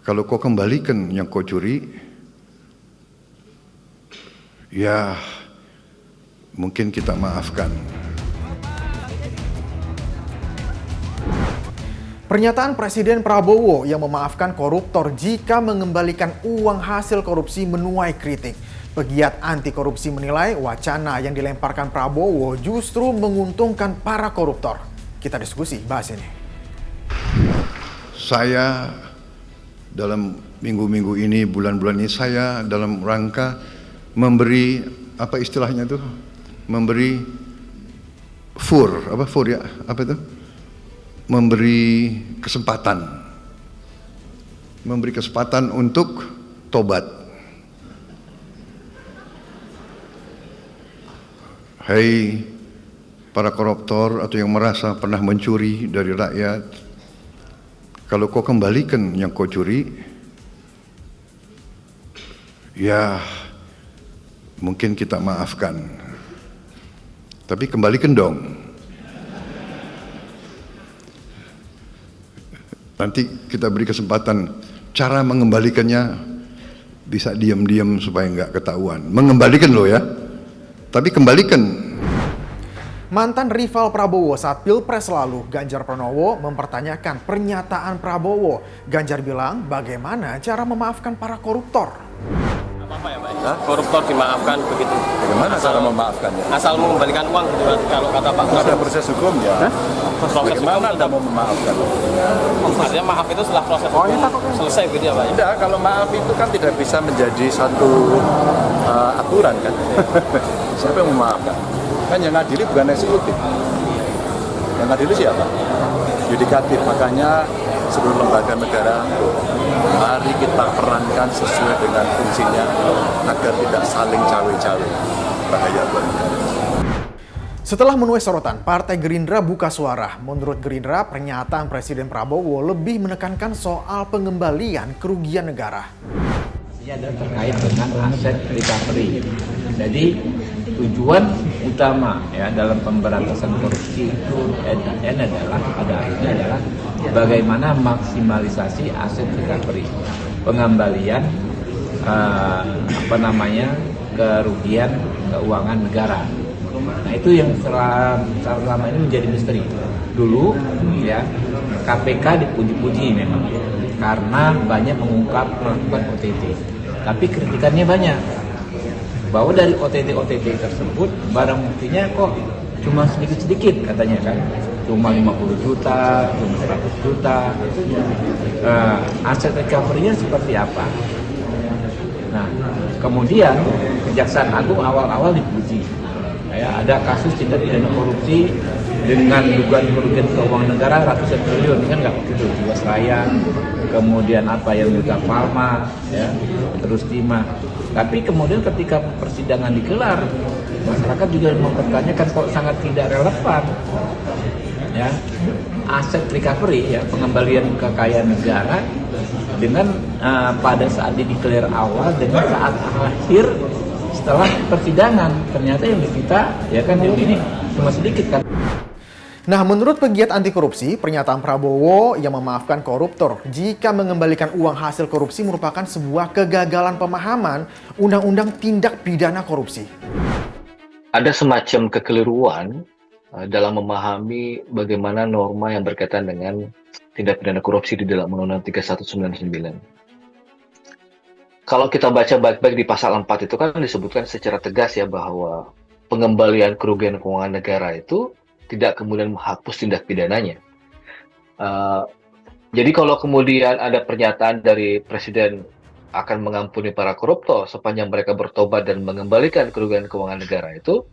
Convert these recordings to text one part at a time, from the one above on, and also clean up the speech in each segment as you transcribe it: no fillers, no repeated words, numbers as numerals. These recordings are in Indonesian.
Kalau kau kembalikan yang kau curi, ya mungkin kita maafkan. Pernyataan Presiden Prabowo yang memaafkan koruptor jika mengembalikan uang hasil korupsi menuai kritik. Pegiat anti korupsi menilai wacana yang dilemparkan Prabowo justru menguntungkan para koruptor. Kita diskusi bahas ini. Saya dalam minggu-minggu ini, bulan-bulan ini, saya dalam rangka memberi, apa istilahnya itu? Memberi memberi kesempatan untuk tobat. Hai para koruptor atau yang merasa pernah mencuri dari rakyat, kalau kau kembalikan yang kau curi, ya mungkin kita maafkan. Tapi kembalikan dong. Nanti kita beri kesempatan cara mengembalikannya, bisa diam-diam supaya nggak ketahuan. Mengembalikan loh ya, tapi kembalikan. Mantan rival Prabowo saat Pilpres lalu, Ganjar Pranowo mempertanyakan pernyataan Prabowo. Ganjar bilang bagaimana cara memaafkan para koruptor. Apa ya Pak? Koruptor dimaafkan begitu. Bagaimana cara memaafkannya? Asal mengembalikan uang gitu kan, kalau kata Pak. Ada proses hukum ya. Proses Bagaimana hukum Anda mau memaafkan? artinya maaf itu setelah proses hukum selesai gitu ya Pak. Tidak, kalau maaf itu kan tidak bisa menjadi satu aturan kan. Siapa yang memaafkan? Kan yang adili bukan eksekutif. Yang adili siapa? Yudikatif. Makanya seluruh lembaga negara, mari kita perankan sesuai dengan fungsinya agar tidak saling cawe-cawe. Bahaya buat negara. Setelah menuai sorotan, Partai Gerindra buka suara. Menurut Gerindra, pernyataan Presiden Prabowo lebih menekankan soal pengembalian kerugian negara. Ini adalah terkait dengan aset recovery. Jadi tujuan utama ya dalam pemberantasan korupsi itu adalah pada akhirnya adalah bagaimana maksimalisasi aset recovery, pengembalian kerugian keuangan negara. Nah itu yang selama ini menjadi misteri. Dulu ya KPK dipuji-puji memang karena banyak melakukan OTT, tapi kritikannya banyak bahwa dari OTT tersebut barang buktinya kok cuma sedikit-sedikit katanya kan, cuma 50 juta, cuma 100 juta. Aset recovery-nya seperti apa? Nah, kemudian Kejaksaan Agung awal-awal dipuji. Ya, ada kasus tindak pidana korupsi dengan dugaan kerugian keuangan negara ratusan triliun, kan nggak begitu, Jiwasraya, kemudian apa yang juga Palma, ya, terus Timah. Tapi kemudian ketika persidangan digelar, masyarakat juga mempertanyakan kok sangat tidak relevan, ya, aset recovery, ya, pengembalian kekayaan negara dengan pada saat dideklar awal dengan saat akhir setelah persidangan. Ternyata yang disita ya kan ini cuma sedikit kan. Nah, menurut pegiat anti korupsi, pernyataan Prabowo yang memaafkan koruptor jika mengembalikan uang hasil korupsi merupakan sebuah kegagalan pemahaman undang-undang tindak pidana korupsi. Ada semacam kekeliruan dalam memahami bagaimana norma yang berkaitan dengan tindak pidana korupsi di dalam Undang-Undang 3199. Kalau kita baca baik-baik di pasal 4 itu kan disebutkan secara tegas ya bahwa pengembalian kerugian keuangan negara itu tidak kemudian menghapus tindak pidananya. Jadi kalau kemudian ada pernyataan dari Presiden akan mengampuni para koruptor sepanjang mereka bertobat dan mengembalikan kerugian keuangan negara itu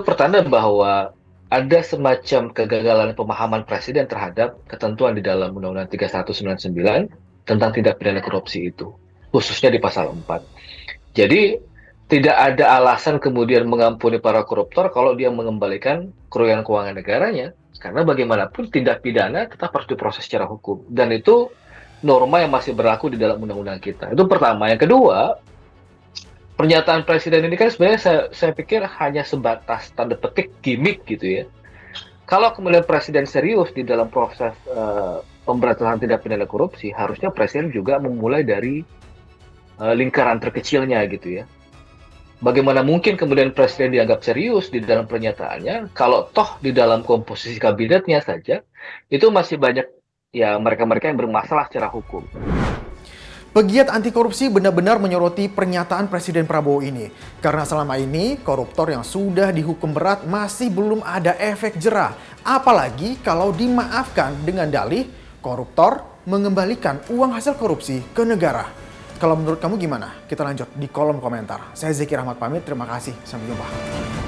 pertanda bahwa ada semacam kegagalan pemahaman Presiden terhadap ketentuan di dalam Undang-Undang 3199 tentang tindak pidana korupsi itu, khususnya di pasal 4. Jadi tidak ada alasan kemudian mengampuni para koruptor kalau dia mengembalikan kerugian keuangan negaranya, karena bagaimanapun tindak pidana tetap harus diproses secara hukum, dan itu norma yang masih berlaku di dalam undang-undang kita. Itu pertama. Yang kedua, pernyataan Presiden ini kan sebenarnya saya pikir hanya sebatas tanda petik gimmick gitu ya. Kalau kemudian Presiden serius di dalam proses pemberantasan tindak pidana korupsi, harusnya presiden juga memulai dari lingkaran terkecilnya gitu ya. Bagaimana mungkin kemudian presiden dianggap serius di dalam pernyataannya, kalau toh di dalam komposisi kabinetnya saja, itu masih banyak ya mereka-mereka yang bermasalah secara hukum. Pegiat anti korupsi benar-benar menyoroti pernyataan Presiden Prabowo ini. Karena selama ini koruptor yang sudah dihukum berat masih belum ada efek jera. Apalagi kalau dimaafkan dengan dalih koruptor mengembalikan uang hasil korupsi ke negara. Kalau menurut kamu gimana? Kita lanjut di kolom komentar. Saya Zeki Rahmat pamit, terima kasih. Sampai jumpa.